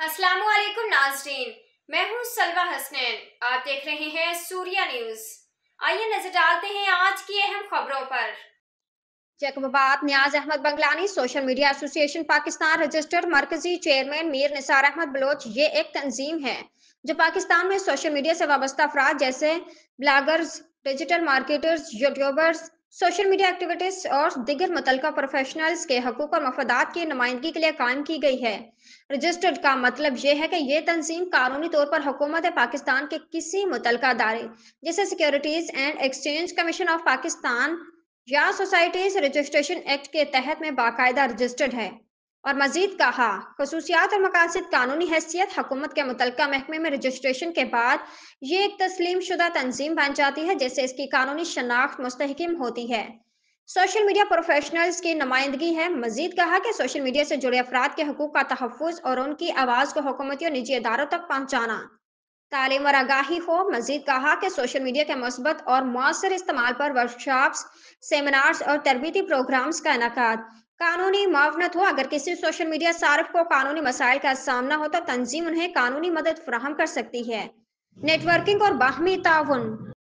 अस्सलाम वालेकुम नाज़रीन, मैं हूँ सलवा हसनैन। आप देख रहे हैं सूर्या न्यूज़। आइए नजर डालते हैं आज की अहम खबरों पर। Jacobabad Niaz Ahmed Banglani social media association Pakistan registered मरकजी चेयरमैन मीर निसार अहमद बलोच। ये एक तंजीम है जो पाकिस्तान में सोशल मीडिया से वाबस्ता अफराद जैसे bloggers, digital marketers, YouTubers, social media activities और दीगर मुतलका प्रोफेशनल्स के हकूक और मफादात की नुमाइंदगी के लिए कायम की गई है। रजिस्टर्ड का मतलब यह है कि ये तंजीम कानूनी तौर पर हुकूमत पाकिस्तान के किसी मुतलका अदारे जैसे securities and exchange commission of Pakistan या सोसाइटीज रजिस्ट्रेशन एक्ट के तहत में बाकायदा रजिस्टर्ड है। और मजीद कहा, खसूसियात और मकासद कानूनी हैसियत हुकूमत के मुतलका महकमे में रजिस्ट्रेशन के बाद ये एक तस्लीम शुदा तंजीम बन जाती है जैसे इसकी कानूनी शनाख्त मुस्तहकम होती है। सोशल मीडिया प्रोफेशनल्स की नुमाइंदगी है। मजीद कहा कि सोशल मीडिया से जुड़े अफराद के हकूक का तहफ़्फ़ुज़ और उनकी आवाज़ को हुकूमती और निजी इदारों तक पहुँचाना तालीम और आगाही हो। मजीद कहा कि सोशल मीडिया के मुस्बत और मौसर इस्तेमाल पर वर्कशॉप्स, सेमिनार्स और तरबीती प्रोग्राम्स का इनकाद, कानूनी मुआवनत हो। अगर किसी सोशल मीडिया सार्फ को कानूनी मसाइल का सामना हो तो तंजीम उन्हें कानूनी मदद फराहम कर सकती है। नेटवर्किंग और बाहमी ताउन।